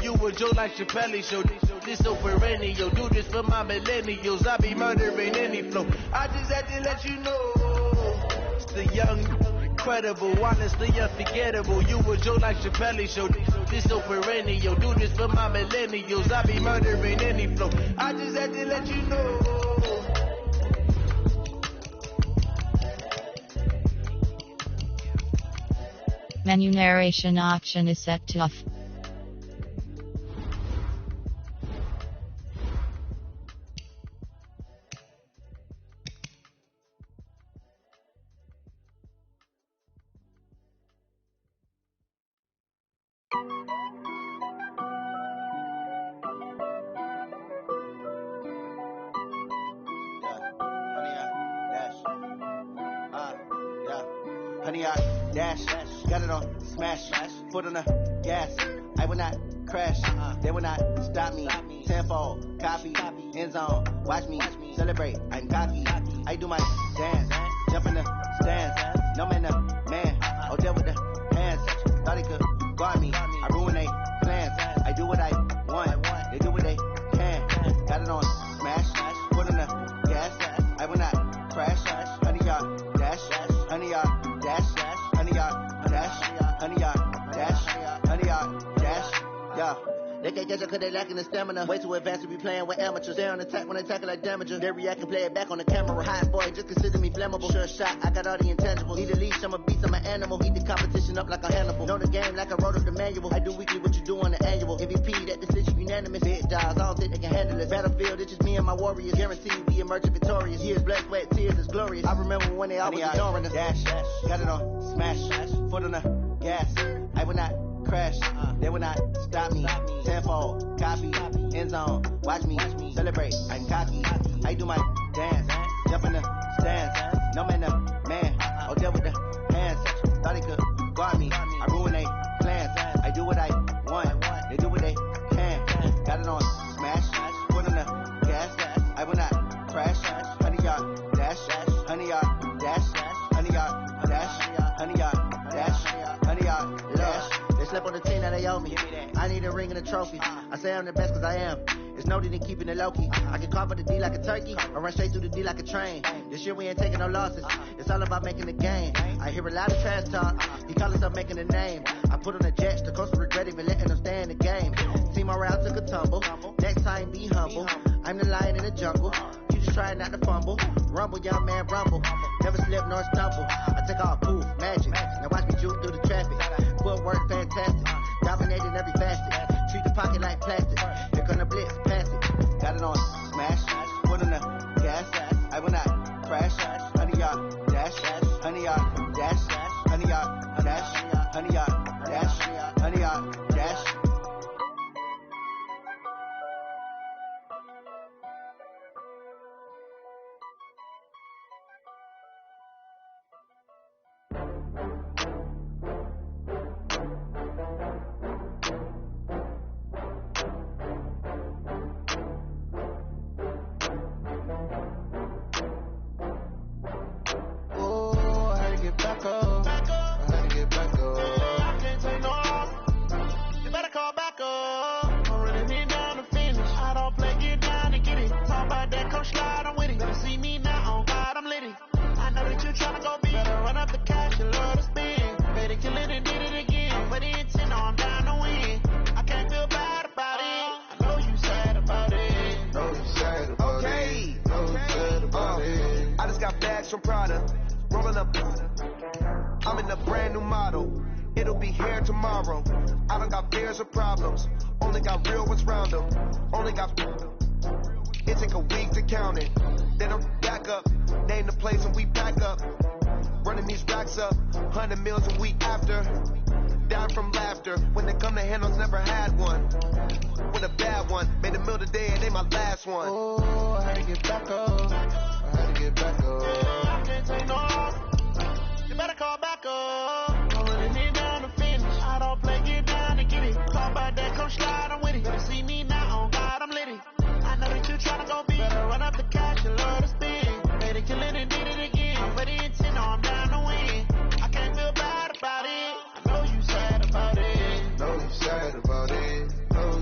You a joke like Chappelle show. This so perennial. Do this for my millennials. I be murdering any flow. I just had to let you know. It's the young, incredible, honestly unforgettable. You a joke like Chappelle show. This so perennial. Do this for my millennials. I be murdering any flow. I just had to let you know. Menu narration option is set to off. Honey, I dash, got it on smash, foot on the gas. I will not crash, they will not stop me. Tenfold, copy, end zone, watch me celebrate. I'm cocky, I do my dance, jump in the stands. No man, the man, oh deal with the hands. Thought he could guard me, I ruin they plans. I do what I want, they do what they can. Got it on smash, foot on the gas. I will not crash, honey, y'all dash, honey, y'all dash, honey, y'all dash, honey, y'all dash, honey, y'all dash, yeah. They can't catch up cause they lacking the stamina. Way too advanced to be playing with amateurs. They on attack when they tackle like damagers. They react and play it back on the camera. Hot boy, just consider me flammable. Sure shot, I got all the intangibles. Need a leash, I'm a beast, I'm an animal. Heat the competition up like a Hannibal. Know the game like I wrote up the manual. I do weekly what you do on the annual. MVP, that decision unanimous. Big dogs, I don't think they can handle it. Battlefield, it's just me and my warriors. Guaranteed we emerge victorious. Years, blood, sweat, tears, it's glorious. I remember when they always ignoring us. Dash, got it on smash, foot on the gas. I will not crash, they will not stop me. Tenfold, copy, end zone, watch me celebrate. I'm cocky, I do my dance, jump in the stands. No man, the man, oh deal with the hands. Thought he could guard me, I ruin they plans. I do what I want, they do what they can. Got it on smash, foot on the gas. I will not crash, honey y'all dash, honey y'all dash, honey y'all dash, honey y'all dash, honey y'all dash. They slept on the team that they owe me. I need a ring and a trophy. I say I'm the best cause I am. It's no need in keeping it low key. I can carve the D like a turkey. I run straight through the D like a train. This year we ain't taking no losses. It's all about making the game. I hear a lot of trash talk. He call himself making a name. I put on the jets. The coach regret even letting them stay in the game. Team morale took a tumble. Next time be humble. I'm the lion in the jungle. You just try not to fumble. Rumble, young man, rumble. Never slip nor stumble. I take off, poof, magic. Now watch me juke through the traffic. Footwork fantastic. Dominating every facet. Treat the pocket like plastic. Here come the blitz, pass it. Got it on smash. Foot on the gas. I will not crash. Honey y'all dash. Honey y'all dash. Honey y'all dash. Honey y'all dash. Honey y'all dash. From Prada, rolling up. I'm in a brand new model. It'll be here tomorrow. I don't got fears or problems. Only got real ones round them. Only got. It take a week to count it. Then I'm back up. Name the place and we pack up. Running these racks up. 100 meals a week after. Down from laughter. When they come to handles, never had one. With a bad one. Made a meal today and they my last one. Oh, I had to get back up. I had to get back up. I can't take no off. You better call back up. I'm running it down to finish. I don't play, get down to get it. Call by that, come slide, I'm with it. Better see me now, on God, I'm litty. I know that you tryna go big. Better run up the cash, you love to spin. Made it, kill it, and did it again. I'm ready and 10, no, I'm down to win. I can't feel bad about it. I know you sad about it. Know you sad about it. Know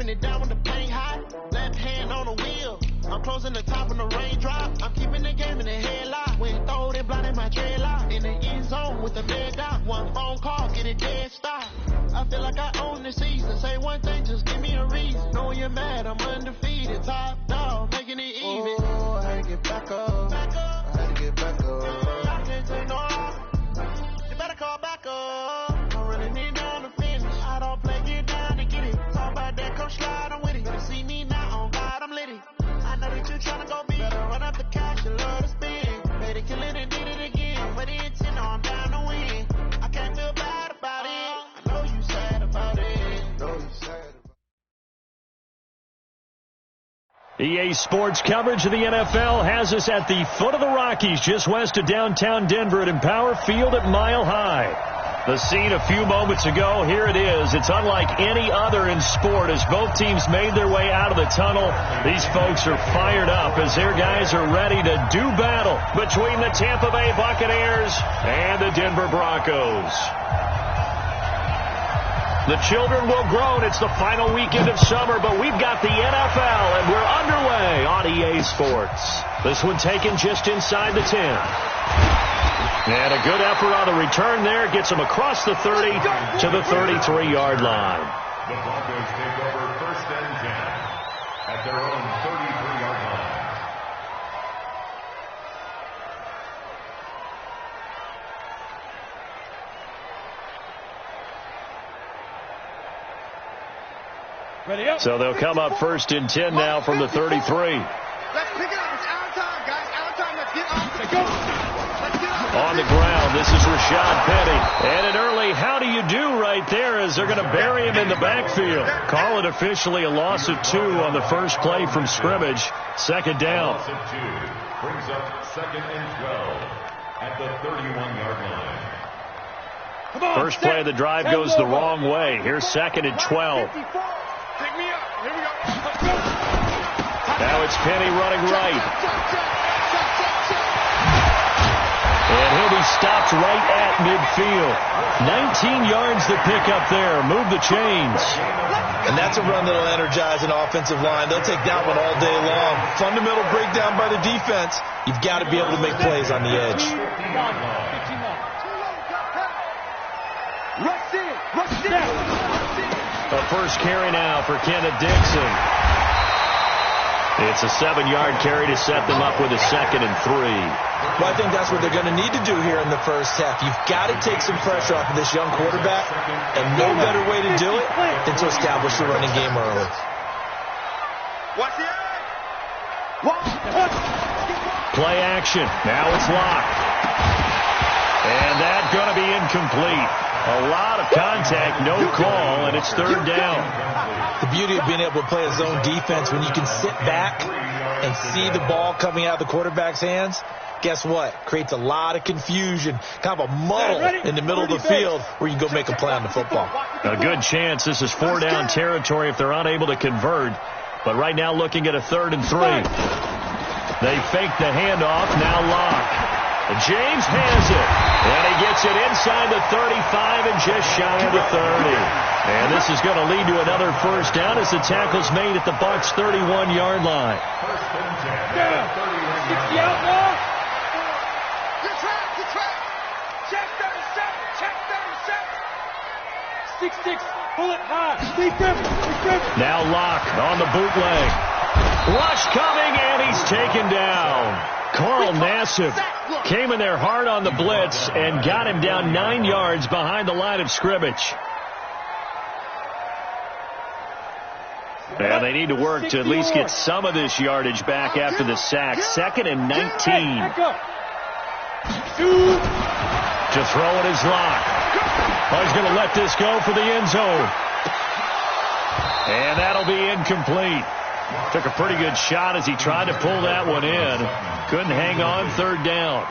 keeping it down when the paint hot. Left hand on the wheel. I'm closing the top when the raindrop. I'm keeping the game in the headlock. When throw it, blinding my dreadlock. In the end zone with the red dot. One phone call, get it dead stop. I feel like I own the season. Say one thing, just give me a reason. Knowing you're mad, I'm undefeated. Top dog, making it even. Oh, I had to get back up. I had to get back up. I can't take no off. You better call back up. I'm running it down the finish. I don't play, get down to get it. Talk about that, come slide, I'm with it. Better see me now, on God, I'm litty. I know that you tryna go big. Better run up the cash, you love to spin. Better kill it and did it again. But the intent, no, I'm down to win. I can't feel bad about it. I know you sad about it. EA Sports coverage of the NFL has us at the foot of the Rockies, just west of downtown Denver at Empower Field at Mile High. The scene a few moments ago, here it is. It's unlike any other in sport as both teams made their way out of the tunnel. These folks are fired up as their guys are ready to do battle between the Tampa Bay Buccaneers and the Denver Broncos. The children will groan. It's the final weekend of summer, but we've got the NFL, and we're underway on EA Sports. This one taken just inside the 10. And a good effort on the return there. Gets them across the 30 to the 33-yard line. The Broncos take over 1st and 10 at their own 33-yard line. So they'll come up 1st and 10 now from the 33. Let's pick it up. It's our time, guys. Our time. Let's get off. Let's go. On the ground, this is Rashad Penny. And an early how do you do right there as they're going to bury him in the backfield. Call it officially a loss of 2 on the first play from scrimmage. 2nd down. Loss of 2 brings up 2nd and 12 at the 31-yard line. First play of the drive goes the wrong way. Here's 2nd and 12. Pick me up. Here we go. Let's go. Now it's Penny running right. And he'll be stopped right at midfield. 19 yards to pick up there. Move the chains. And that's a run that'll energize an offensive line. They'll take that one all day long. Fundamental breakdown by the defense. You've got to be able to make plays on the edge. A first carry now for Kenneth Dixon. It's a 7-yard carry to set them up with a 2nd and 3. Well, I think that's what they're going to need to do here in the first half. You've got to take some pressure off of this young quarterback, and no better way to do it than to establish the running game early. Watch it. Play action. Now it's locked. And that's going to be incomplete. A lot of contact, no call, and it's 3rd down. The beauty of being able to play a zone defense when you can sit back and see the ball coming out of the quarterback's hands, guess what? Creates a lot of confusion, kind of a muddle in the middle of the field where you can go make a play on the football. A good chance this is 4-down territory if they're unable to convert. But right now looking at a 3rd and 3. They fake the handoff, now lock. James has it, and he gets it inside the 35 and just shy of the 30. And this is going to lead to another first down as the tackle's made at the Bucs' 31-yard line. 1st and 10 at the 31-yard line. Good track. Check 37. 6-6. Pull it high. Now Locke on the bootleg. Rush coming, and he's taken down. Carl Nassib came in there hard on the blitz and got him down 9 yards behind the line of scrimmage. And they need to work to at least get some of this yardage back after the sack. 2nd and 19. To throw it is Locke. Oh, he's going to let this go for the end zone. And that'll be incomplete. Took a pretty good shot as he tried to pull that one in. Couldn't hang on. 3rd down.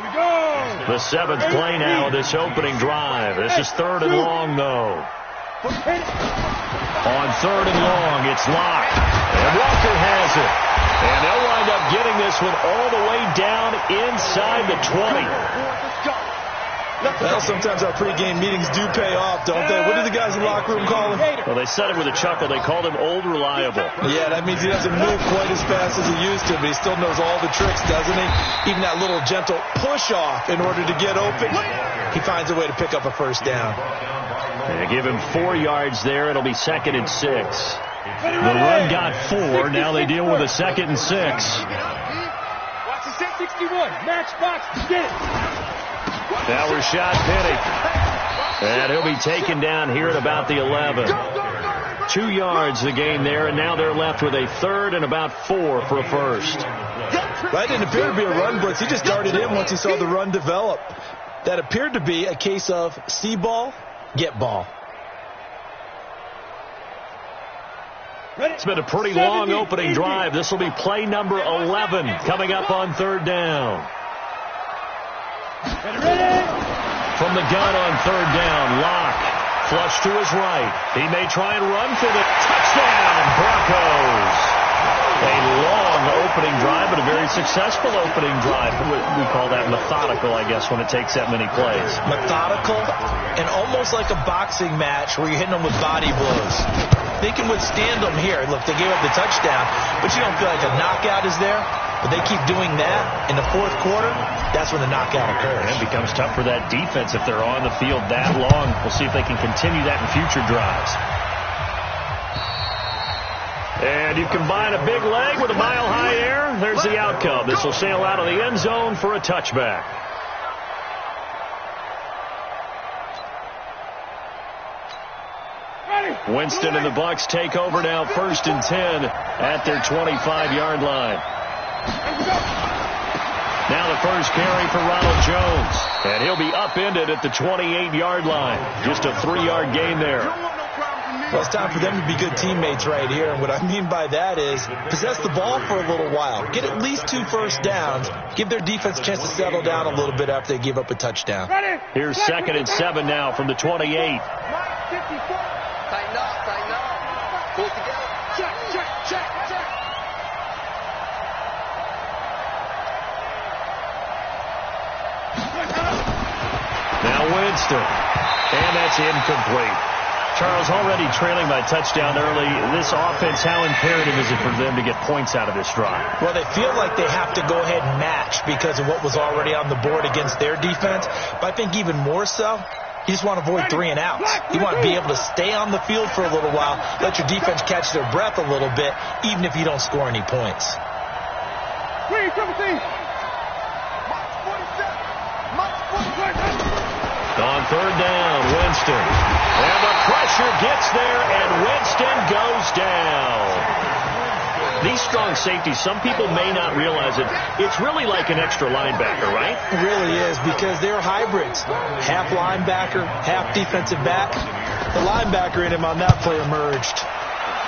The 7th play now of this opening drive. This is 3rd and long, though. On 3rd and long, it's Locke. And Walker has it. And they'll wind up getting this one all the way down inside the 20. Well, sometimes our pregame meetings do pay off, don't they? What do the guys in the locker room call him? Well, they said it with a chuckle. They called him Old Reliable. Yeah, that means he doesn't move quite as fast as he used to, but he still knows all the tricks, doesn't he? Even that little gentle push-off in order to get open. He finds a way to pick up a first down. They give him 4 yards there. It'll be 2nd and 6. The run got 4. Now they deal with a 2nd and 6. Watch the set 61. Match box. Get it. Now Rashad Penny. And he'll be taken down here at about the 11. 2 yards the gain there, and now they're left with a 3rd and about 4 for a first. That didn't appear to be a run blitz. He just darted in once he saw the run develop. That appeared to be a case of see ball, get ball. It's been a pretty long opening drive. This will be play number 11 coming up on 3rd down. From the gun on 3rd down, Locke flush to his right. He may try and run for the touchdown, Broncos. A long opening drive, but a very successful opening drive. We call that methodical, I guess, when it takes that many plays. Methodical and almost like a boxing match where you're hitting them with body blows. They can withstand them here. Look, they gave up the touchdown, but you don't feel like a knockout is there. But they keep doing that in the 4th quarter, that's when the knockout occurs. And it becomes tough for that defense if they're on the field that long. We'll see if they can continue that in future drives. And you combine a big leg with a mile-high air, there's the outcome. This will sail out of the end zone for a touchback. Winston and the Bucs take over now, 1st and 10 at their 25-yard line. Now the first carry for Ronald Jones, and he'll be upended at the 28-yard line. Just a 3-yard gain there. Well, it's time for them to be good teammates right here, and what I mean by that is possess the ball for a little while. Get at least 2 first downs. Give their defense a chance to settle down a little bit after they give up a touchdown. Here's 2nd and 7 now from the 28. Tighten up, tighten up. Pull together. Check, check, check, check. Now Winston. And that's incomplete. Charles, already trailing by touchdown early. This offense, how imperative is it for them to get points out of this drive? Well, they feel like they have to go ahead and match because of what was already on the board against their defense. But I think even more so, you just want to avoid 3 and outs. You want to be able to stay on the field for a little while, let your defense catch their breath a little bit, even if you don't score any points. On 3rd down, Winston. And the pressure gets there, and Winston goes down. These strong safeties, some people may not realize it. It's really like an extra linebacker, right? It really is, because they're hybrids. Half linebacker, half defensive back. The linebacker in him on that play emerged.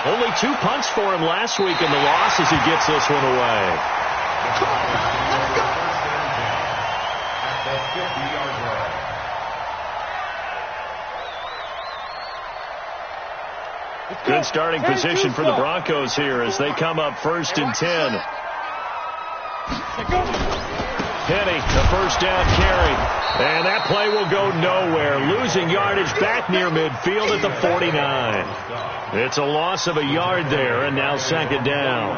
Only 2 punts for him last week in the loss as he gets this one away. Good starting position for the Broncos here as they come up 1st and 10. Penny, the first down carry. And that play will go nowhere. Losing yardage back near midfield at the 49. It's a loss of a yard there, and now 2nd down.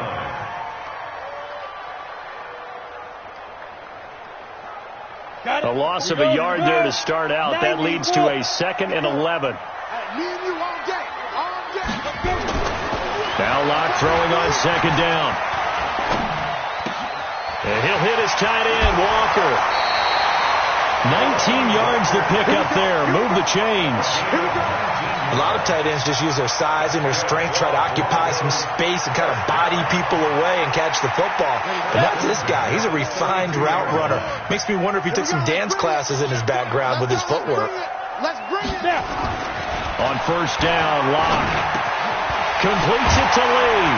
A loss of a yard there to start out. That leads to a 2nd and 11. Now Locke throwing on 2nd down. And he'll hit his tight end, Walker. 19 yards to pick up there. Move the chains. A lot of tight ends just use their size and their strength, try to occupy some space and kind of body people away and catch the football. But that's this guy. He's a refined route runner. Makes me wonder if he took some dance classes in his background with his footwork. Let's bring it down. On 1st down, Locke completes it to Lee.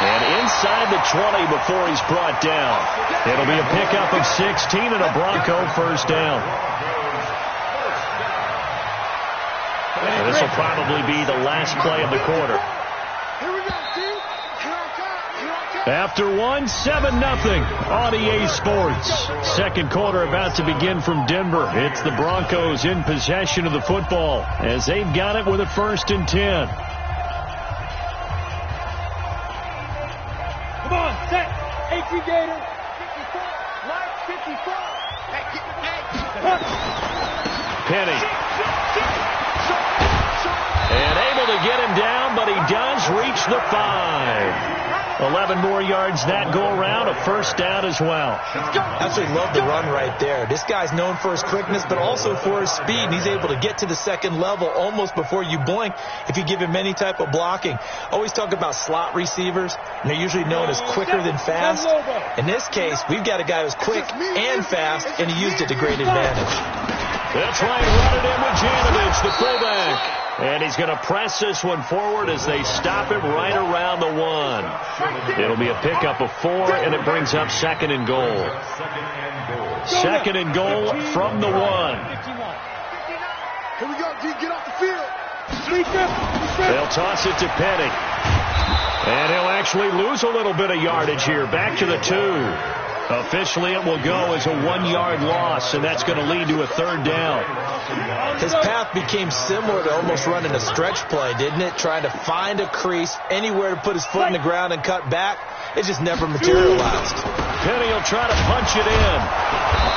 And inside the 20 before he's brought down. It'll be a pickup of 16 and a Bronco first down. And this will probably be the last play of the quarter. Here we go, Steve. Here I come. Here I come. After 7-0 on EA Sports. Second quarter about to begin from Denver. It's the Broncos in possession of the football as they've got it with a 1st and 10. Come on, set. 18 Gator. 54. Line 54. Penny. And able to get him down, but he does reach the 5. 11 more yards that go around, a 1st down as well. Absolutely love the run right there. This guy's known for his quickness, but also for his speed. And he's able to get to the second level almost before you blink if you give him any type of blocking. Always talk about slot receivers, and they're usually known as quicker than fast. In this case, we've got a guy who's quick and fast, and he used it to great advantage. That's right, run it in with Janovich, the fullback. And he's going to press this one forward as they stop him right around the 1. It'll be a pickup of 4, and it brings up 2nd and goal. 2nd and goal from the 1. Here we go, D. Get off the field. They'll toss it to Penny. And he'll actually lose a little bit of yardage here. Back to the 2. Officially, it will go as a 1-yard loss, and that's going to lead to a 3rd down. His path became similar to almost running a stretch play, didn't it? Trying to find a crease, anywhere to put his foot in the ground and cut back. It just never materialized. Penny will try to punch it in.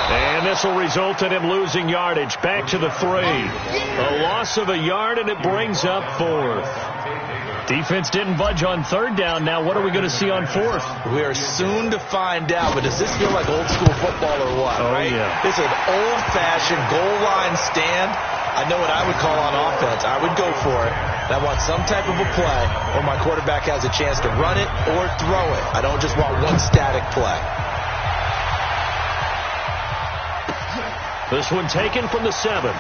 And this will result in him losing yardage. Back to the 3. A loss of a yard, and it brings up 4th. Defense didn't budge on 3rd down. Now what are we going to see on 4th? We are soon to find out, but does this feel like old school football or what? Oh, right? Yeah. This is an old-fashioned goal line stand. I know what I would call on offense. I would go for it. And I want some type of a play where my quarterback has a chance to run it or throw it. I don't just want one static play. This one taken from the 7.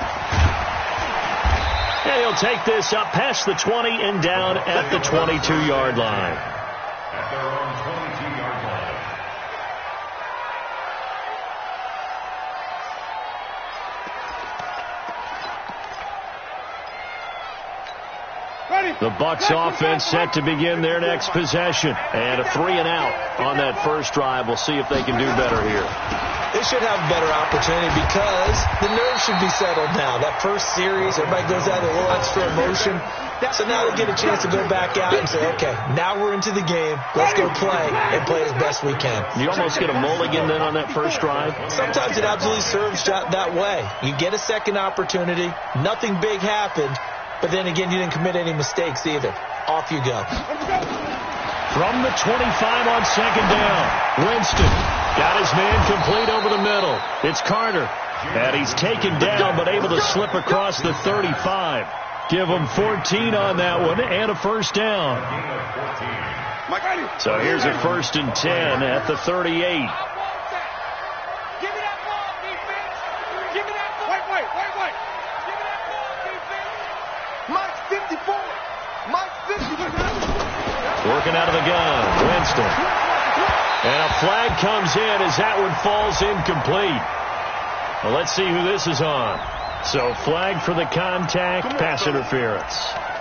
And he'll take this up past the 20 and down at the 22-yard line. At their own 22-yard line. The Bucs offense set to begin their next possession. And a 3 and out on that first drive. We'll see if they can do better here. They should have a better opportunity because the nerves should be settled now. That first series, everybody goes out with a little extra emotion. So now they get a chance to go back out and say, okay, now we're into the game. Let's go play and play as best we can. You almost get a mulligan then on that first drive? Sometimes it absolutely serves that way. You get a second opportunity. Nothing big happened. But then again, you didn't commit any mistakes either. Off you go. From the 25 on 2nd down, Winston got his man complete over the middle. It's Carter. And he's taken down but able to slip across the 35. Give him 14 on that one and a 1st down. So here's a 1st and 10 at the 38. Working out of the gun, Winston. And a flag comes in as that one falls incomplete. Well, let's see who this is on. So flag for the contact, pass interference.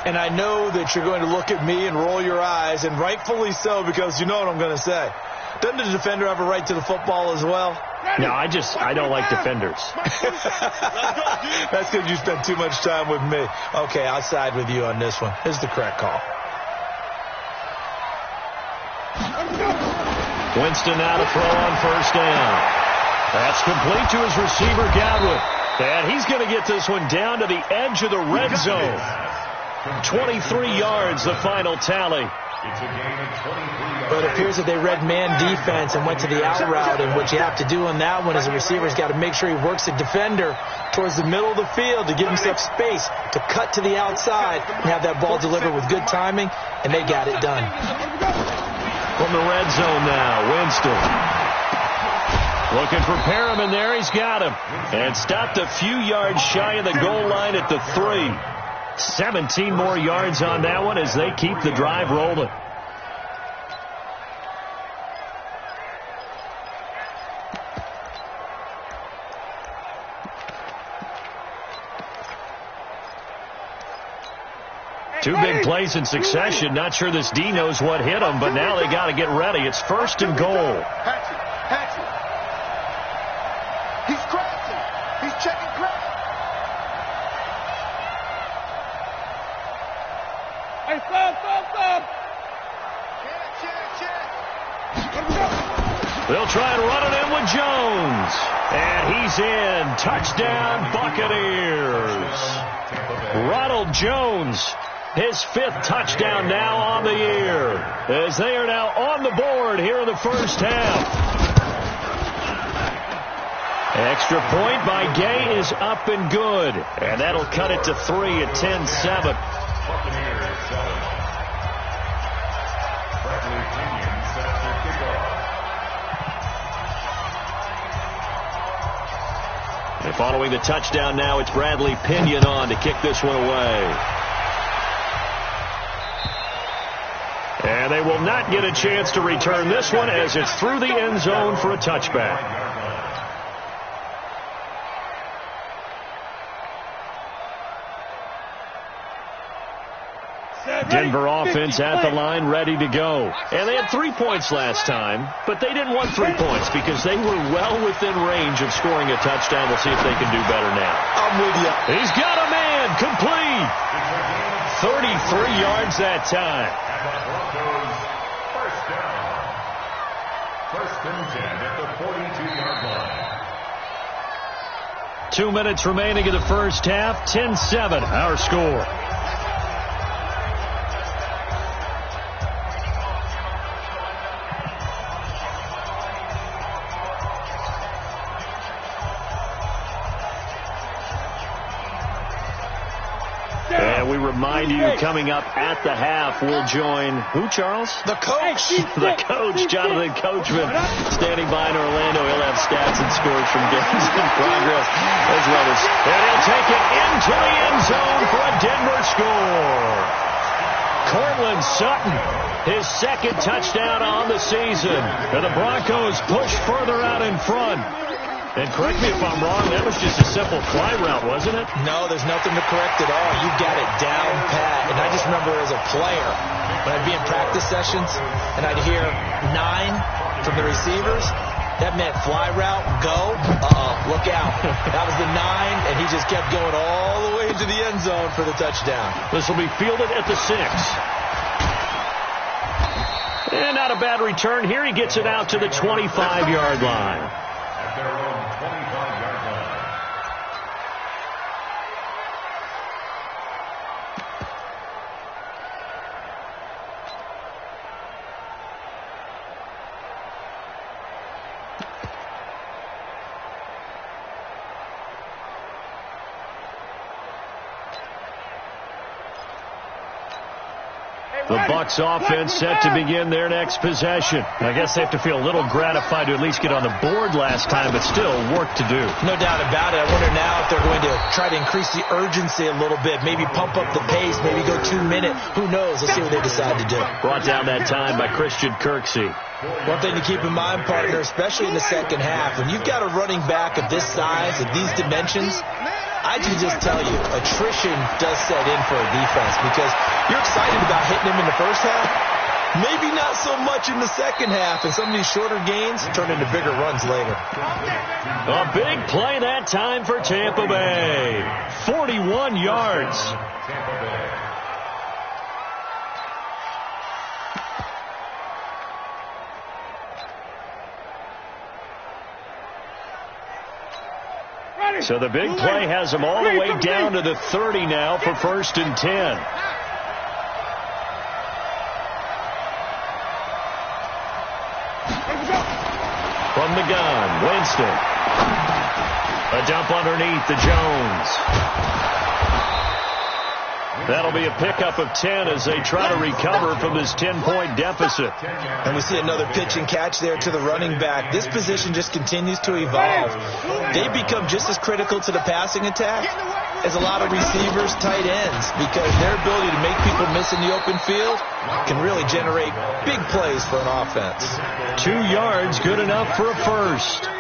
And I know that you're going to look at me and roll your eyes, and rightfully so, because you know what I'm going to say. Doesn't the defender have a right to the football as well? No, I don't like defenders. That's because you spend too much time with me. Okay, I'll side with you on this one. Here's the correct call. Winston now to throw on 1st down. That's complete to his receiver, Godwin. And he's going to get this one down to the edge of the red zone. 23 yards, the final tally. But it appears that they read man defense and went to the out route, and what you have to do on that one is the receiver's got to make sure he works the defender towards the middle of the field to give himself space to cut to the outside and have that ball delivered with good timing, and they got it done. From the red zone now, Winston. Looking for Perriman there. He's got him. And stopped a few yards shy of the goal line at the 3. 17 more yards on that one as they keep the drive rolling. Two big plays in succession. Not sure this D knows what hit him, but now they got to get ready. It's 1st and goal. Hatchet. He's crashing. He's checking crash. Hey, stop. They'll try and run it in with Jones. And he's in. Touchdown, Buccaneers. Ronald Jones, his 5th touchdown now on the year, as they are now on the board here in the first half. Extra point by Gay is up and good, and that'll cut it to 3 at 10-7. And following the touchdown now, it's Bradley Pinion on to kick this one away. And they will not get a chance to return this one as it's through the end zone for a touchback. Denver offense at the line, ready to go. And they had 3 points last time, but they didn't want 3 points because they were well within range of scoring a touchdown. We'll see if they can do better now. I'm with you. He's got a man, complete. 33 yards that time. First down. 1st and 10 at the 42-yard line. 2 minutes remaining in the first half. 10-7, our score. And we remind you, coming up at the half, we'll join who, Charles? The coach. The coach, Jonathan Coachman, standing by in Orlando. He'll have stats and scores from games in progress as well as, and he'll take it into the end zone for a Denver score. Cortland Sutton, his 2nd touchdown on the season. And the Broncos push further out in front. And correct me if I'm wrong, that was just a simple fly route, wasn't it? No, there's nothing to correct at all. You got it down pat. And I just remember as a player, when I'd be in practice sessions, and I'd hear 9 from the receivers, that meant fly route, go, look out. That was the 9, and he just kept going all the way into the end zone for the touchdown. This will be fielded at the 6. And not a bad return here. He gets it out to the 25-yard line. At their own 25-yard line. The Bucs offense set to begin their next possession. I guess they have to feel a little gratified to at least get on the board last time, but still work to do. No doubt about it. I wonder now if they're going to try to increase the urgency a little bit, maybe pump up the pace, maybe go 2 minute. Who knows? Let's see what they decide to do. Brought down that time by Christian Kirksey. One thing to keep in mind, partner, especially in the second half, when you've got a running back of this size, of these dimensions, I can just tell you, attrition does set in for a defense because you're excited about hitting him in the first half. Maybe not so much in the second half, and some of these shorter gains turn into bigger runs later. A big play that time for Tampa Bay. 41 yards. Tampa Bay. So the big play has them all the way down to the 30 now for 1st and 10. From the gun, Winston. A dump underneath to Jones. That'll be a pickup of 10 as they try to recover from this 10-point deficit. And we see another pitch and catch there to the running back. This position just continues to evolve. They become just as critical to the passing attack as a lot of receivers, tight ends, because their ability to make people miss in the open field can really generate big plays for an offense. 2 yards, good enough for a first.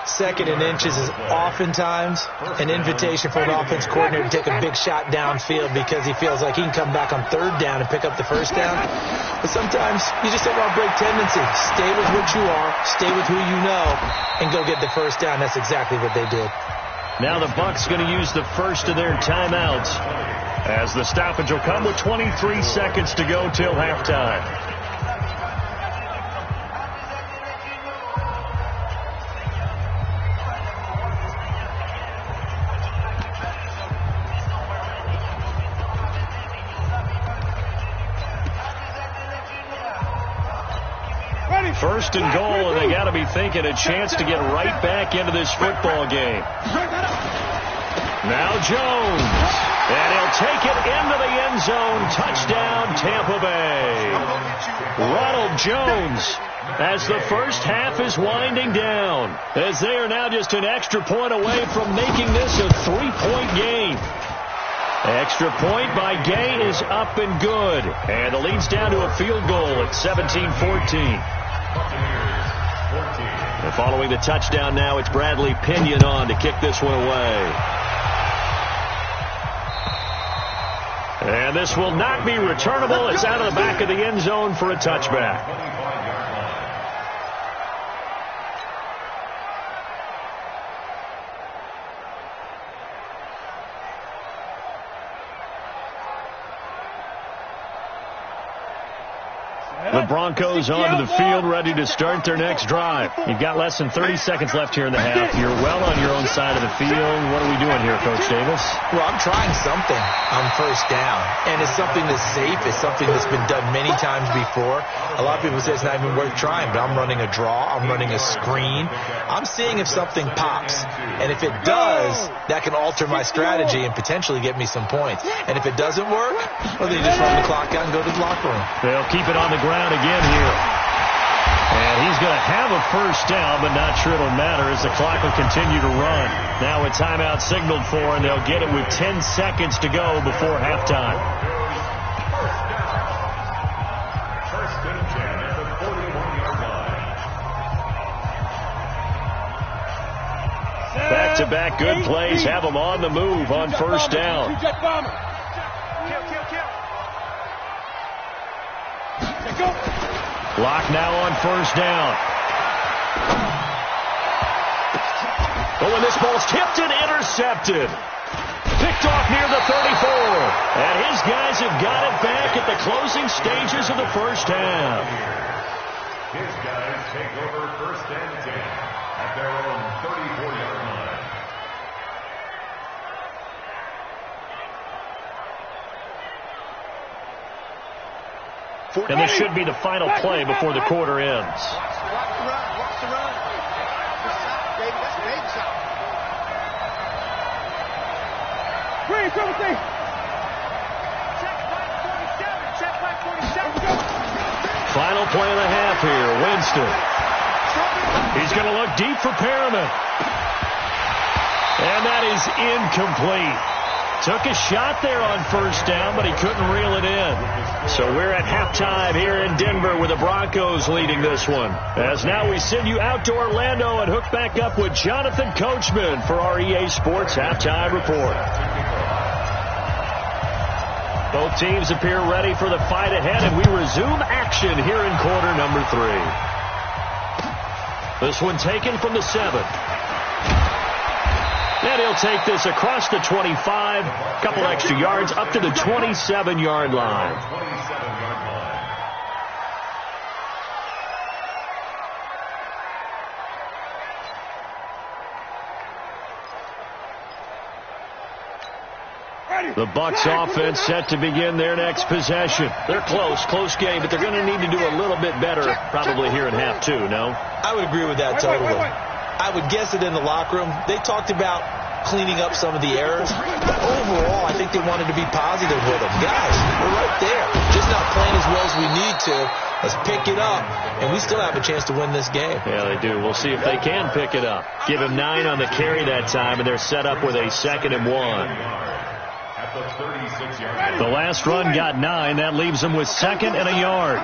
Second and inches is oftentimes an invitation for an offense coordinator to take a big shot downfield because he feels like he can come back on third down and pick up the first down. But sometimes you just have a break tendency. Stay with what you are, stay with who you know, and go get the first down. That's exactly what they did. Now the Bucs going to use the first of their timeouts as the stoppage will come with 23 seconds to go till halftime. First and goal, and they got to be thinking a chance to get right back into this football game. Now Jones, and he'll take it into the end zone. Touchdown, Tampa Bay. Ronald Jones, as the first half is winding down, as they are now just an extra point away from making this a 3-point game. Extra point by Gay is up and good, and the lead's down to a field goal at 17-14. And following the touchdown now, it's Bradley Pinion on to kick this one away. And this will not be returnable. It's out of the back of the end zone for a touchback. The Broncos onto the field, ready to start their next drive. You've got less than 30 seconds left here in the half. You're well on your own side of the field. What are we doing here, Coach Davis? Well, I'm trying something on first down, and it's something that's safe. It's something that's been done many times before. A lot of people say it's not even worth trying, but I'm running a draw. I'm running a screen. I'm seeing if something pops, and if it does, that can alter my strategy and potentially get me some points. And if it doesn't work, well, then you just run the clock out and go to the locker room. They'll keep it on the ground again here. And he's going to have a first down, but not sure it'll matter as the clock will continue to run. Now a timeout signaled for, and they'll get it with 10 seconds to go before halftime. First and 10 at the 41-yard line. Back-to-back good plays have them on the move on first down. Lock now on first down. Oh, and this ball's tipped and intercepted. Picked off near the 34. And his guys have got it back at the closing stages of the first half. His guys take over first and 10 at their own 34-yard line. And this should be the final play before the quarter ends. Watch the run. Baby, that's a baby shot. Green, come with me. Check back 47. Final play of the half here. Winston. He's going to look deep for Perriman. And that is incomplete. Took a shot there on first down, but he couldn't reel it in. So we're at halftime here in Denver with the Broncos leading this one. As now we send you out to Orlando and hook back up with Jonathan Coachman for our EA Sports Halftime Report. Both teams appear ready for the fight ahead, and we resume action here in quarter number 3. This one taken from the 7. And he'll take this across the 25, a couple extra yards, up to the 27-yard line. The Bucs offense set to begin their next possession. They're close game, but they're going to need to do a little bit better probably here in half 2, no? I would agree with that totally. I would guess that in the locker room, they talked about cleaning up some of the errors. But overall, I think they wanted to be positive with them. Guys, we're right there. Just not playing as well as we need to. Let's pick it up. And we still have a chance to win this game. Yeah, they do. We'll see if they can pick it up. Give him 9 on the carry that time, and they're set up with a 2nd and 1. The last run got 9. That leaves them with 2nd and a yard.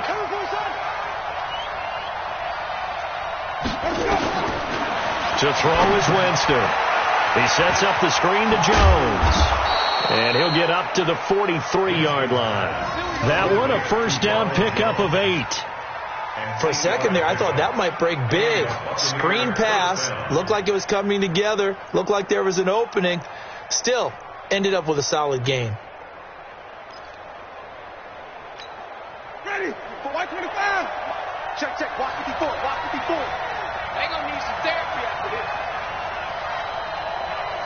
To throw is Winston. He sets up the screen to Jones. And he'll get up to the 43-yard line. That one a first down pickup of 8. For a second there, I thought that might break big. Screen pass. Looked like it was coming together. Looked like there was an opening. Still, ended up with a solid gain. Ready for 125. Check, check. Watch 54. Watch 54. They gonna need some therapy after this.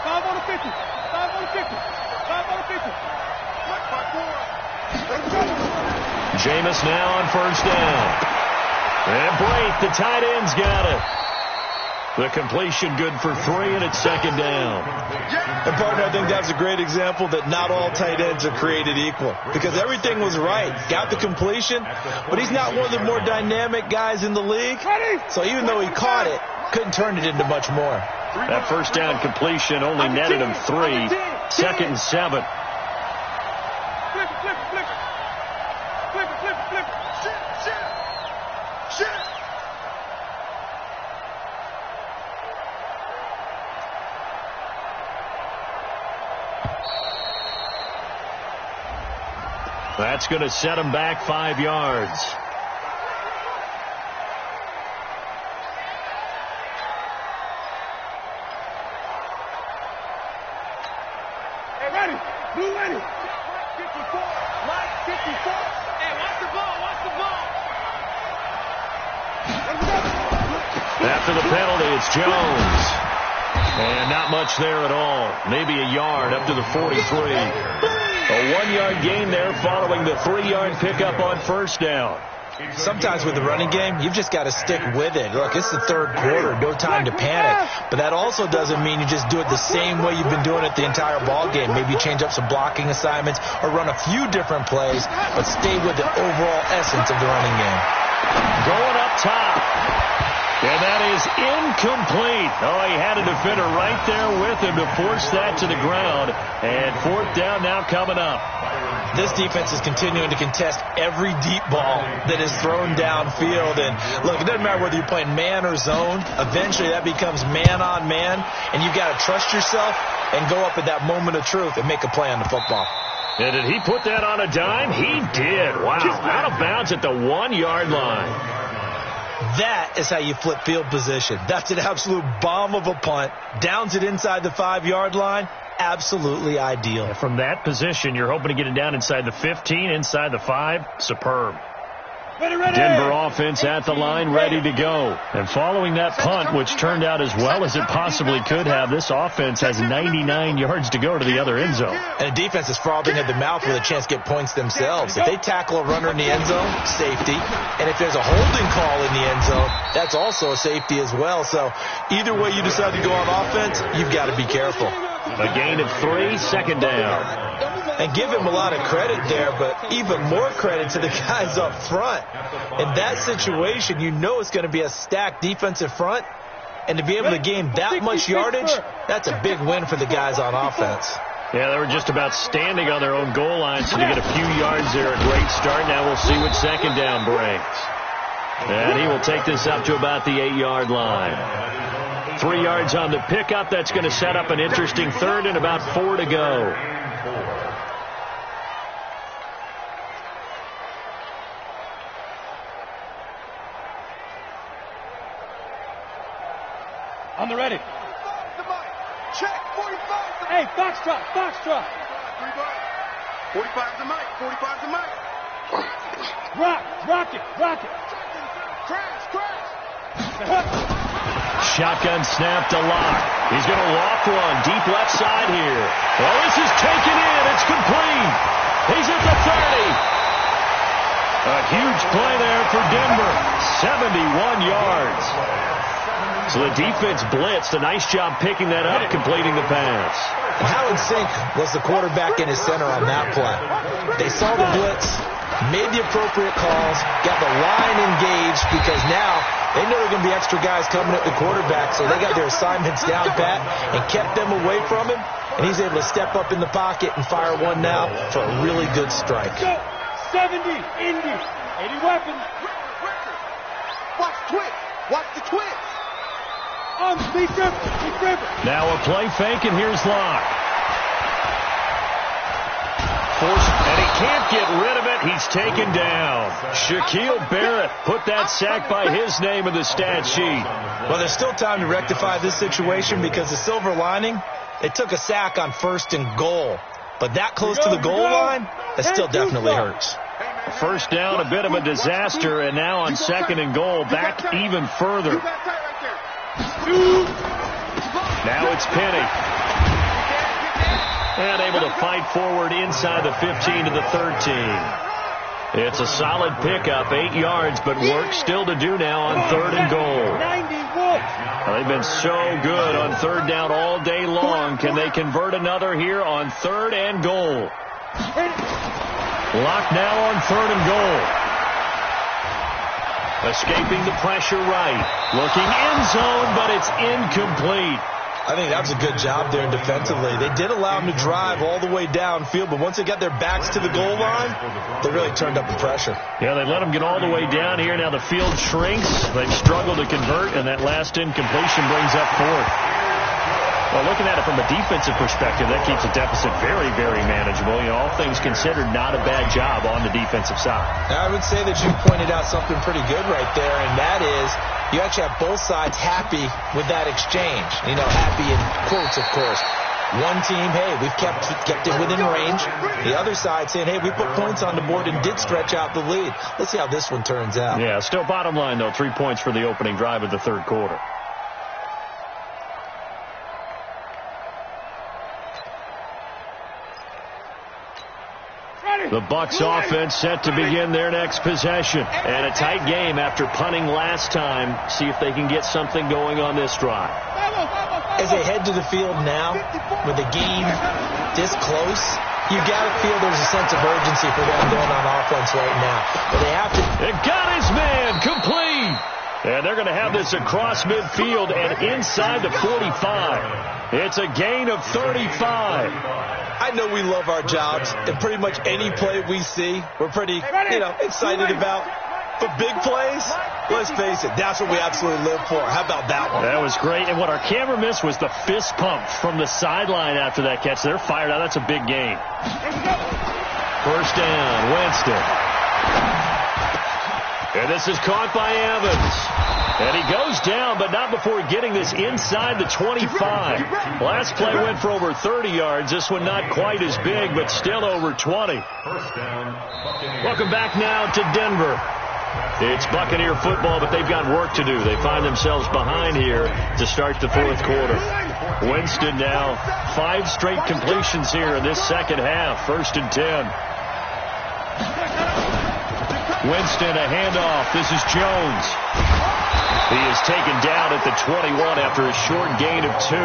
5 on the 50. 5 on the 50. 5 on the 50. Jameis now on first down. And Brate, the tight end's got it. The completion good for 3, and it's second down. And, partner, I think that's a great example that not all tight ends are created equal. Because everything was right. Got the completion, but he's not one of the more dynamic guys in the league. So even though he caught it, couldn't turn it into much more. That first down completion only netted him 3. Second and 7. Flip it, flip it, flip it. Flip it, flip it, flip it. Shit. That's going to set him back 5 yards. Hey, ready. Blue ready. 54. Mike, 54. Hey, watch the ball. Watch the ball. After the penalty, it's Jones. And not much there at all. Maybe a yard up to the 43. A 1-yard gain there following the 3-yard pickup on first down. Sometimes with the running game, you've just got to stick with it. Look, it's the third quarter, no time to panic. But that also doesn't mean you just do it the same way you've been doing it the entire ball game. Maybe change up some blocking assignments or run a few different plays, but stay with the overall essence of the running game. Going up top. And that is incomplete. Oh, he had a defender right there with him to force that to the ground. And fourth down now coming up. This defense is continuing to contest every deep ball that is thrown downfield. And look, it doesn't matter whether you're playing man or zone. Eventually that becomes man on man. And you've got to trust yourself and go up at that moment of truth and make a play on the football. And did he put that on a dime? He did. Wow. Out of bounds at the 1-yard line. That is how you flip field position. That's an absolute bomb of a punt. Downs it inside the 5-yard line. Absolutely ideal. And from that position, you're hoping to get it down inside the 15, inside the 5. Superb. Denver offense at the line, ready to go. And following that punt, which turned out as well as it possibly could have, this offense has 99 yards to go to the other end zone. And the defense is frothing at the mouth with a chance to get points themselves. If they tackle a runner in the end zone, safety. And if there's a holding call in the end zone, that's also a safety as well. So either way you decide to go on offense, you've got to be careful. A gain of 3, second down. And give him a lot of credit there, but even more credit to the guys up front. In that situation, you know it's going to be a stacked defensive front. And to be able to gain that much yardage, that's a big win for the guys on offense. Yeah, they were just about standing on their own goal line, so to get a few yards there, a great start. Now we'll see what second down brings. And he will take this up to about the 8-yard line. 3 yards on the pickup. That's going to set up an interesting third and about 4 to go. On the ready. Check, 45. Hey, foxtrot, foxtrot. 45 to Mike, 45 to Mike. Rock it. Crash. Shotgun snap to Locke. He's going to walk one deep left side here. Oh, this is taken in. It's complete. He's at the 30. A huge play there for Denver. 71 yards. So the defense blitzed. A nice job picking that up, completing the pass. How in sync was the quarterback in his center on that play? They saw the blitz, made the appropriate calls, got the line engaged because now they know there are going to be extra guys coming at the quarterback, so they got their assignments down pat and kept them away from him, and he's able to step up in the pocket and fire one now for a really good strike. 70, Indy, 80 weapons. Watch the twist. Now a play fake, and here's Locke. And he can't get rid of it. He's taken down. Shaquille Barrett put that sack by his name in the stat sheet. Well, there's still time to rectify this situation because the silver lining, they took a sack on 1st and goal. But that close to the goal line, that still definitely hurts. First down, a bit of a disaster, and now on 2nd and goal, back even further. Now it's Penny. And able to fight forward inside the 15 to the 13. It's a solid pickup, 8 yards, but work still to do now on 3rd and goal. Well, they've been so good on 3rd down all day long. Can they convert another here on 3rd and goal? Locked now on 3rd and goal. Escaping the pressure right. Looking end zone, but it's incomplete. I think that was a good job there defensively. They did allow them to drive all the way downfield, but once they got their backs to the goal line, they really turned up the pressure. Yeah, they let them get all the way down here. Now the field shrinks. They've struggled to convert, and that last incompletion brings up 4th. Well, looking at it from a defensive perspective, that keeps the deficit very, very manageable. You know, all things considered, not a bad job on the defensive side. Now, I would say that you pointed out something pretty good right there, and that is you actually have both sides happy with that exchange. You know, happy in quotes, of course. One team, hey, we've kept it within range. The other side saying, hey, we put points on the board and did stretch out the lead. Let's see how this one turns out. Yeah, still bottom line, though, 3 points for the opening drive of the 3rd quarter. The Bucs offense set to begin their next possession. And a tight game after punting last time. See if they can get something going on this drive. As they head to the field now, with the game this close, you got to feel there's a sense of urgency for them going on offense right now. But they have to. It got his man complete. And they're going to have this across midfield and inside the 45. It's a gain of 35. I know we love our jobs, and pretty much any play we see, we're pretty, excited about. But big plays, let's face it, that's what we absolutely live for. How about that one? That was great. And what our camera missed was the fist pump from the sideline after that catch. They're fired out. That's a big gain. First down, Winston. And this is caught by Evans. And he goes down, but not before getting this inside the 25. Last play went for over 30 yards. This one not quite as big, but still over 20. First down, Buccaneers. Welcome back now to Denver. It's Buccaneer football, but they've got work to do. They find themselves behind here to start the 4th quarter. Winston now 5 straight completions here in this second half. 1st and 10. Winston, a handoff. This is Jones. He is taken down at the 21 after a short gain of 2.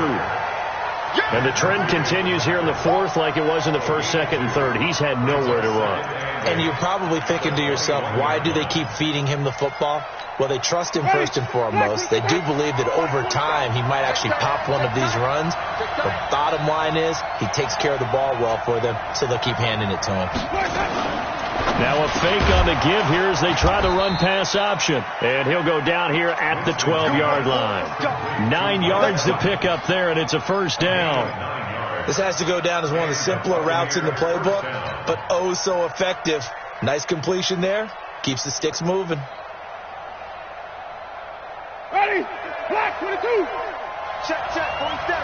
And the trend continues here in the 4th like it was in the 1st, 2nd, and 3rd. He's had nowhere to run. And you're probably thinking to yourself, why do they keep feeding him the football? Well, they trust him first and foremost. They do believe that over time he might actually pop one of these runs. The bottom line is he takes care of the ball well for them, so they'll keep handing it to him. Now a fake on the give here as they try the run-pass option. And he'll go down here at the 12-yard line. 9 yards to pick up there, and it's a first down. This has to go down as one of the simpler routes in the playbook, but oh so effective. Nice completion there. Keeps the sticks moving. Ready? Black 22. Check, 47.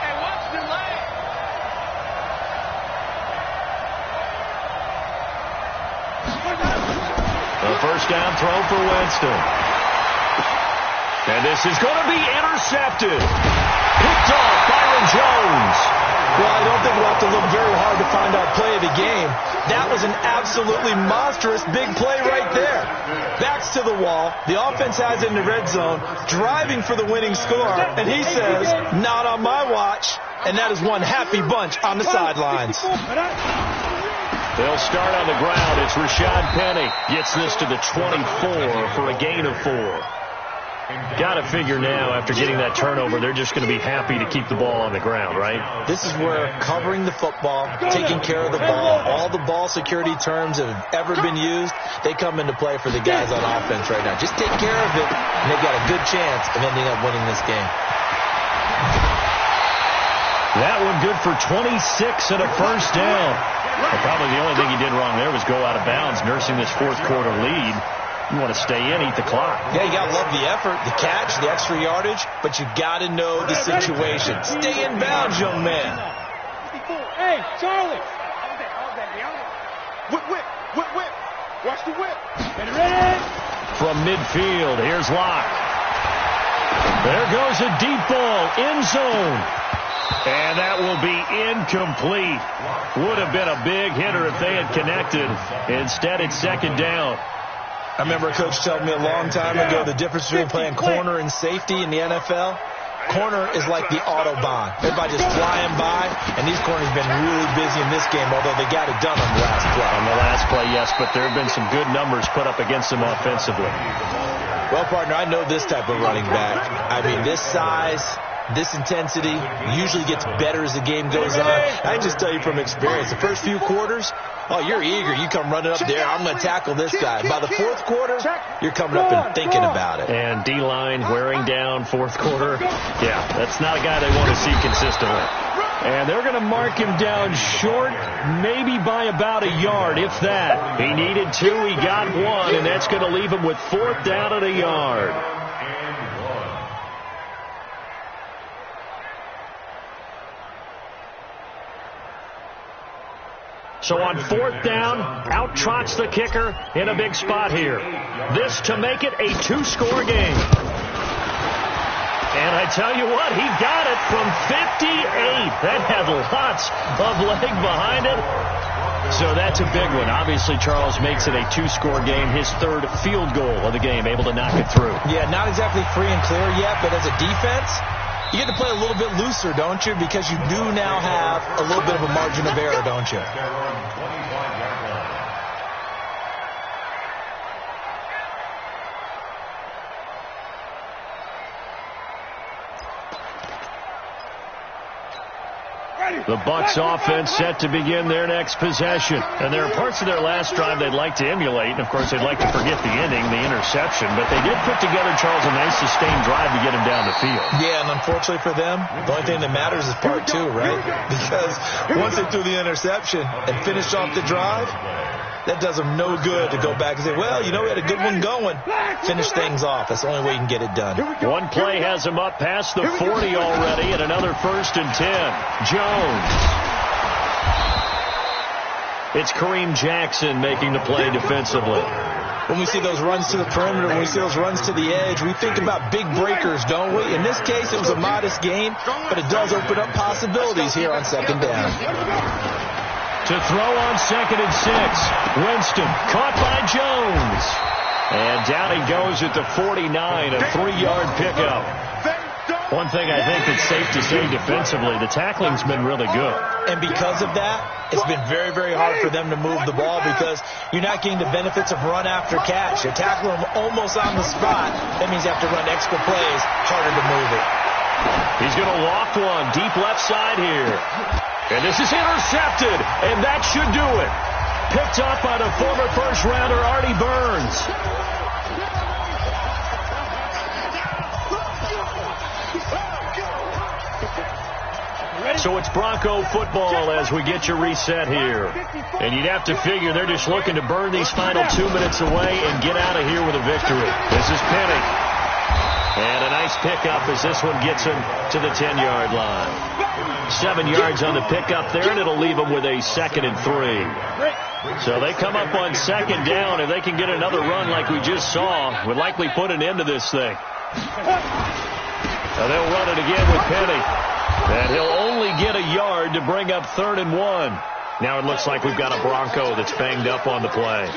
And watch the leg. A first down throw for Winston. And this is going to be intercepted. Picked off Byron Jones. Well, I don't think we'll have to look very hard to find our play of the game. That was an absolutely monstrous big play right there. Backs to the wall. The offense has it in the red zone, driving for the winning score. And he says, not on my watch. And that is one happy bunch on the sidelines. They'll start on the ground. It's Rashad Penny. Gets this to the 24 for a gain of 4. Got to figure now, after getting that turnover, they're just going to be happy to keep the ball on the ground, right? This is where covering the football, taking care of the ball, all the ball security terms that have ever been used, they come into play for the guys on offense right now. Just take care of it, and they've got a good chance of ending up winning this game. That one good for 26 and a first down. Well, probably the only thing he did wrong there was go out of bounds, nursing this fourth quarter lead. You want to stay in, eat the clock. Yeah, you got to love the effort, the catch, the extra yardage, but you got to know the situation. Stay in bounds, young man. Hey, Charlie. Whip. Watch the whip. Ready. From midfield, here's Locke. There goes a deep ball, end zone. And that will be incomplete. Would have been a big hitter if they had connected. Instead, it's second down. I remember a coach telling me a long time ago the difference between playing corner and safety in the NFL. Corner is like the Autobahn. Everybody just flying by, and these corners have been really busy in this game, although they got it done on the last play. On the last play, yes, but there have been some good numbers put up against them offensively. Well, partner, I know this type of running back. I mean, this size, this intensity usually gets better as the game goes on. I can just tell you from experience, the first few quarters, oh, you're eager. You come running up there. I'm going to tackle this guy. By the fourth quarter, you're coming up and thinking about it. And D-line wearing down fourth quarter. Yeah, that's not a guy they want to see consistently. And they're going to mark him down short, maybe by about a yard, if that. He needed 2. He got 1, and that's going to leave him with 4th down at a yard. So on 4th down, out trots the kicker in a big spot here. This to make it a 2-score game. And I tell you what, he got it from 58. That had lots of leg behind it. So that's a big one. Obviously, Charles makes it a 2-score game. His 3rd field goal of the game, able to knock it through. Yeah, not exactly free and clear yet, but as a defense, you get to play a little bit looser, don't you? Because you do now have a little bit of a margin of error, don't you? The Bucs offense set to begin their next possession. And there are parts of their last drive they'd like to emulate. And, of course, they'd like to forget the ending, the interception. But they did put together, Charles, a nice sustained drive to get him down the field. Yeah, and unfortunately for them, the only thing that matters is part 2, right? Because once they threw the interception and finished off the drive, that does them no good to go back and say, well, you know, we had a good one going. Finish things off. That's the only way you can get it done. One play has him up past the 40 already, and another 1st and 10. Jones. It's Kareem Jackson making the play defensively. When we see those runs to the perimeter, when we see those runs to the edge, we think about big breakers, don't we? In this case, it was a modest gain, but it does open up possibilities here on 2nd down. To throw on 2nd and 6. Winston caught by Jones. And down he goes at the 49, a 3-yard pickup. One thing I think that's safe to say defensively, the tackling's been really good. And because of that, it's been very, very hard for them to move the ball because you're not getting the benefits of run after catch. You're tackling them almost on the spot. That means you have to run extra plays, harder to move it. He's going to loft one deep left side here. And this is intercepted, and that should do it. Picked up by the former first-rounder Artie Burns. So it's Bronco football as we get you reset here. And you'd have to figure they're just looking to burn these final 2 minutes away and get out of here with a victory. This is Penny. And a nice pickup as this one gets him to the 10-yard line. 7 yards on the pickup there, and it'll leave them with a 2nd and 3. So they come up on 2nd down. If they can get another run like we just saw, would likely put an end to this thing. Now they'll run it again with Penny. And he'll only get a yard to bring up 3rd and 1. Now it looks like we've got a Bronco that's banged up on the play.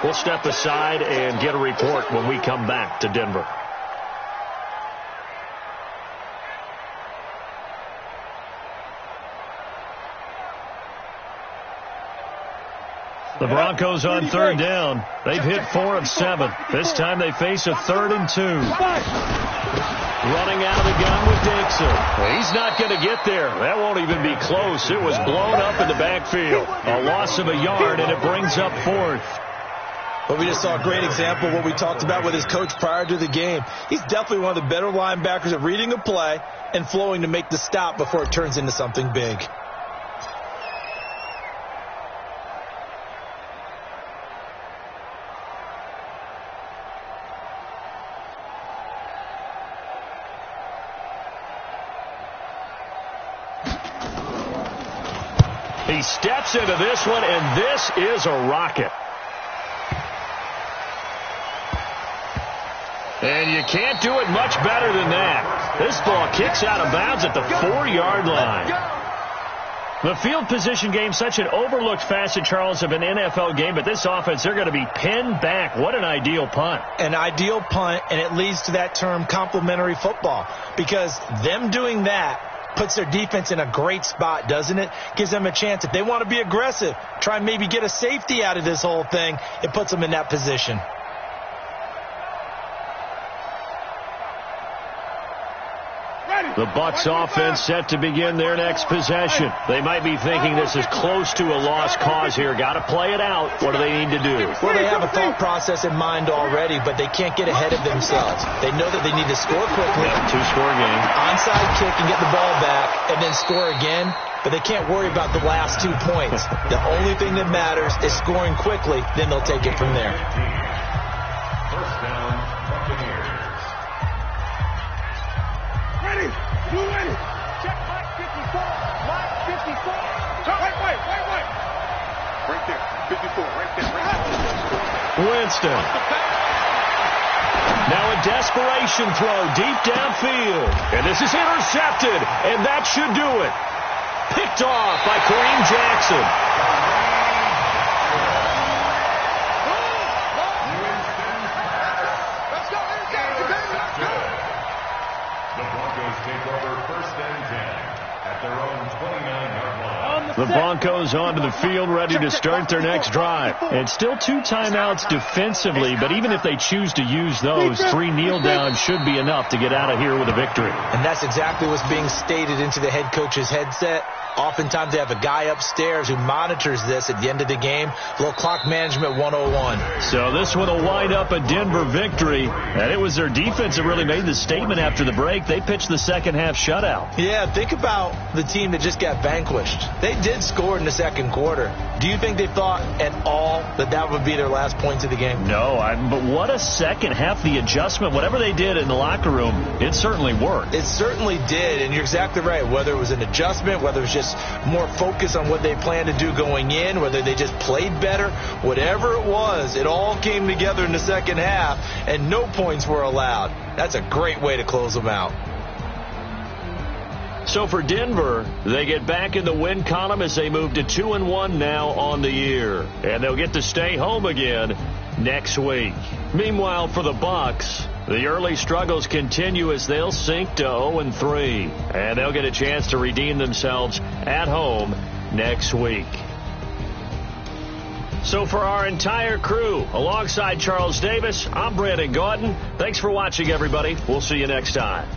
We'll step aside and get a report when we come back to Denver. The Broncos on third down. They've hit 4 of 7. This time they face a 3rd and 2. Running out of the gun with Dixon. He's not going to get there. That won't even be close. It was blown up in the backfield. A loss of a yard, and it brings up 4th. But we just saw a great example of what we talked about with his coach prior to the game. He's definitely one of the better linebackers at reading a play and flowing to make the stop before it turns into something big. He steps into this one, and this is a rocket. And you can't do it much better than that. This ball kicks out of bounds at the 4-yard line. The field position game, such an overlooked facet, Charles, of an NFL game, but this offense, they're going to be pinned back. What an ideal punt. An ideal punt, and it leads to that term complementary football, because them doing that puts their defense in a great spot, doesn't it? Gives them a chance. If they want to be aggressive, try and maybe get a safety out of this whole thing, it puts them in that position. The Bucs offense set to begin their next possession. They might be thinking this is close to a lost cause here. Got to play it out. What do they need to do? Well, they have a thought process in mind already, but they can't get ahead of themselves. They know that they need to score quickly. Yeah, 2-score game. Onside kick and get the ball back and then score again. But they can't worry about the last 2 points. The only thing that matters is scoring quickly. Then they'll take it from there. First down, Buccaneers. Ready? You ready? Check Mike 54. Mike 54. Wait. Right there. 54. Right there. Winston. Now a desperation throw deep downfield. And this is intercepted. And that should do it. Picked off by Kareem Jackson. The Broncos take over 1st and 10 at their own 29-yard line. The Broncos onto the field, ready to start their next drive. And still 2 timeouts defensively, but even if they choose to use those, 3 kneel downs should be enough to get out of here with a victory. And that's exactly what's being stated into the head coach's headset. Oftentimes they have a guy upstairs who monitors this at the end of the game. A little clock management 101. So this one will wind up a Denver victory. And it was their defense that really made the statement after the break. They pitched the second half shutout. Yeah, think about the team that just got vanquished. They did score in the second quarter. Do you think they thought at all that that would be their last point of the game? No, but what a second half. The adjustment, whatever they did in the locker room, it certainly worked. It certainly did, and you're exactly right. Whether it was an adjustment, whether it was just more focus on what they planned to do going in, whether they just played better, whatever it was, it all came together in the second half, and no points were allowed. That's a great way to close them out. So for Denver, they get back in the win column as they move to 2-1 now on the year. And they'll get to stay home again next week. Meanwhile, for the Bucs, the early struggles continue as they'll sink to 0-3. And they'll get a chance to redeem themselves at home next week. So for our entire crew, alongside Charles Davis, I'm Brandon Gordon. Thanks for watching, everybody. We'll see you next time.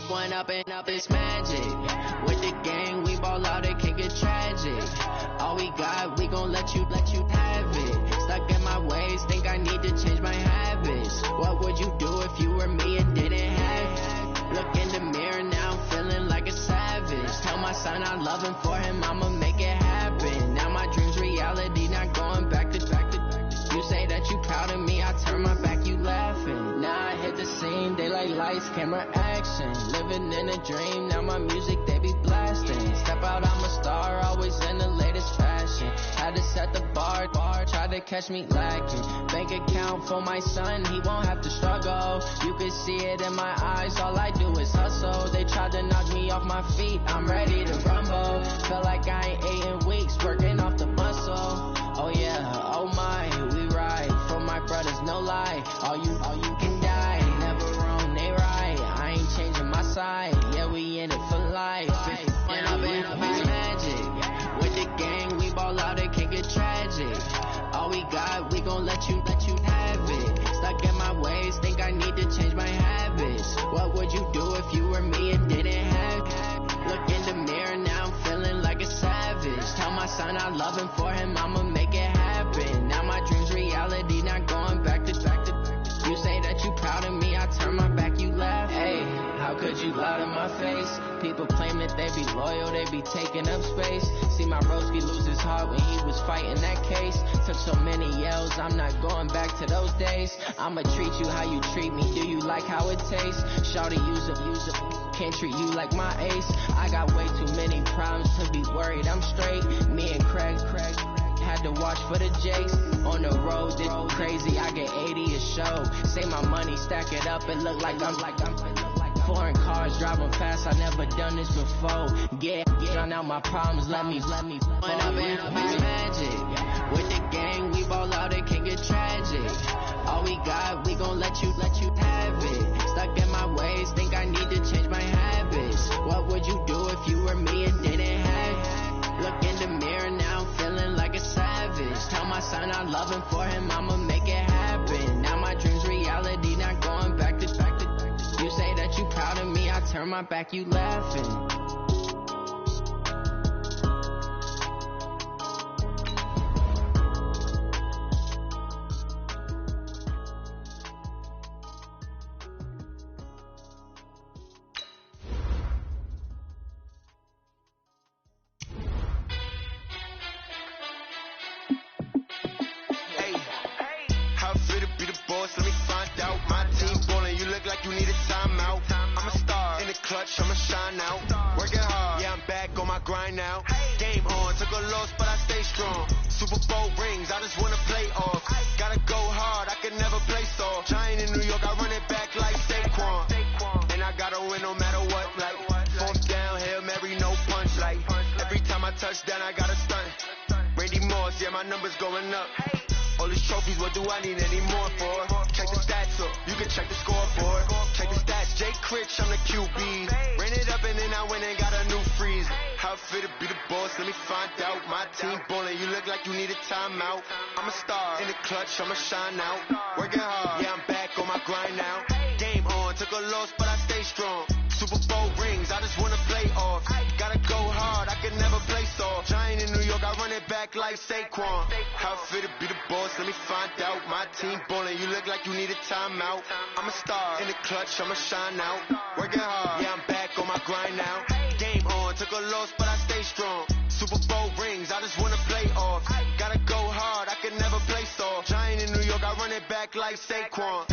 one up and up, it's magic. With the gang, we ball out, it can get tragic. All we got, we gon' let you have it. Stuck in my ways, think I need to change my habits. What would you do if you were me and didn't have it? Look in the mirror now, I'm feeling like a savage. Tell my son I love him, for him I'ma make it happen. Now my dream's reality, not going back to. You say that you proud of me, I turn my back, you laughing. Now I hit the scene, they like lights, camera, action. Living in a dream, now my music, they be blasting. Step out, I'm a star, always in the latest fashion. Had to set the bar, tried to catch me lacking. Bank account for my son, he won't have to struggle. You can see it in my eyes, all I do is hustle. They tried to knock me off my feet, I'm ready to rumble. Feel like I ain't ate in weeks, working off the muscle. Oh yeah, oh my, we ride for my brothers, no lie. All you can die, never wrong, they right. I ain't changing my side, yeah, we in it for life. And I've been magic. With the gang, we ball out, it can get tragic. All we got, we gon' let you have it. Stuck in my ways, think I need to change my habits. What would you do if you were me and didn't have it? Look in the mirror, now I'm feeling like a savage. Tell my son I love him, for him I'ma make it happen. Now my dream's reality, not going back to. You say that you proud of me, I turn my back, you laugh. Hey, how could you lie to my face? People claim that they be loyal, they be taking up space. See my broski lose his heart when he was fighting that case. Took so many yells, I'm not going back to those days. I'ma treat you how you treat me, do you like how it tastes? Shawty, use up, can't treat you like my ace. I got way too many problems to be worried, I'm straight. Me and Craig had to watch for the Jakes. On the road, this crazy, I get 80 a show. Say my money, stack it up, it look like I'm foreign cars driving fast, I never done this before. Get drown out my problems, let me When I've been magic. With the gang, we ball out, it can get tragic. All we got, we gon' let you have it. Stuck in my ways, think I need to change my habits. What would you do if you were me and didn't have it? Look in the mirror, now I'm feeling like a savage. Tell my son I love him, for him I'ma make it happen. Now my dream's reality, not going back to. You say that you proud of me, I turn my back, you laughing. I'ma shine out, working hard, yeah I'm back on my grind now. Game on, took a loss but I stay strong. Super Bowl rings, I just wanna play off. Gotta go hard, I can never play soft. Giant in New York, I run it back like Saquon. And I gotta win no matter what, like fourth down, Hail Mary, no punch. Like every time I touch down, I gotta stunt. Randy Moss, yeah my numbers going up. All these trophies, what do I need any more for? Check the stats up, you can check the scoreboard. Check the stats, Jay Critch, I'm the QB. Ran it up and then I went and got a new freeze. How fit to be the boss, let me find out. My team ballin', you look like you need a timeout. I'm a star, in the clutch, I'ma shine out. Working hard, yeah I'm back on my grind now. Game on, took a loss but I stay strong. Super Bowl rings, I just wanna play off. Gotta go hard, I can never play soft. Giant in New York, I run it back like Saquon. How fit to be the boss, let me find out. My team ballin', you look like you need a timeout. I'm a star, in the clutch, I'ma shine out. Working hard, yeah I'm back on my grind now. Game on, took a loss but I stay strong. Super Bowl rings, I just wanna play off. Gotta go hard, I can never play soft. Giant in New York, I run it back like Saquon.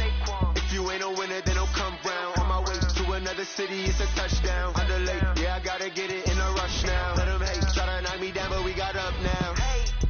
If you ain't a winner, then don't come round. On my way to another city, it's a touchdown. Underlay, yeah, I gotta get it in a rush now. Let them hate, try to knock me down, but we got up now.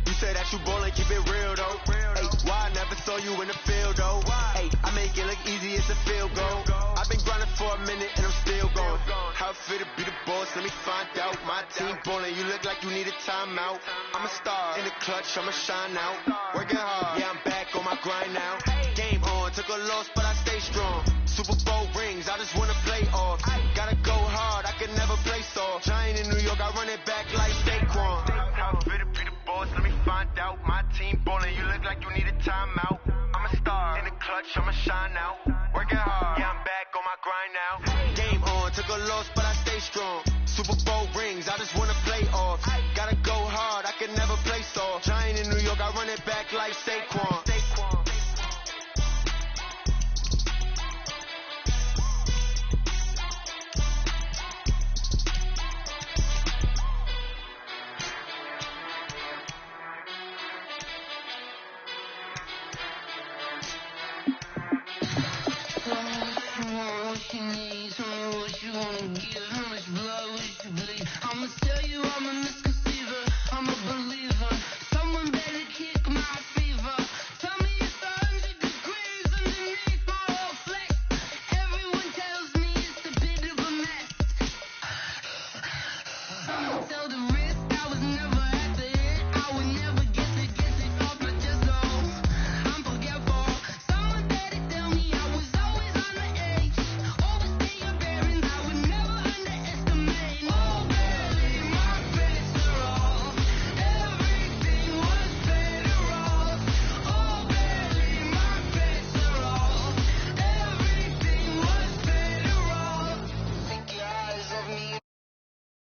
You say that you ballin', keep it real though. Hey, why I never saw you in the field though? Hey, I make it look easy, it's a field goal. I've been grinding for a minute and I'm still going. How fit to be the boss, let me find out. My team ballin', you look like you need a timeout. I'm a star, in the clutch, I'ma shine out. Working hard, yeah I'm back on my grind now. Game on, took a loss but I stay strong. Super Bowl rings, I just wanna play off. Gotta go hard, I can never play soft. Giant in New York, I run it back like Saquon. How fit to be the boss, let me find out. My team ballin', you look like you need a timeout. I'm a star, in the clutch, I'ma shine out. Working hard, yeah I'm back on my grind now. Game on, took a giant in New York, I run it back like Saquon. I'ma tell you I'm a misconceiver, I'm a believer.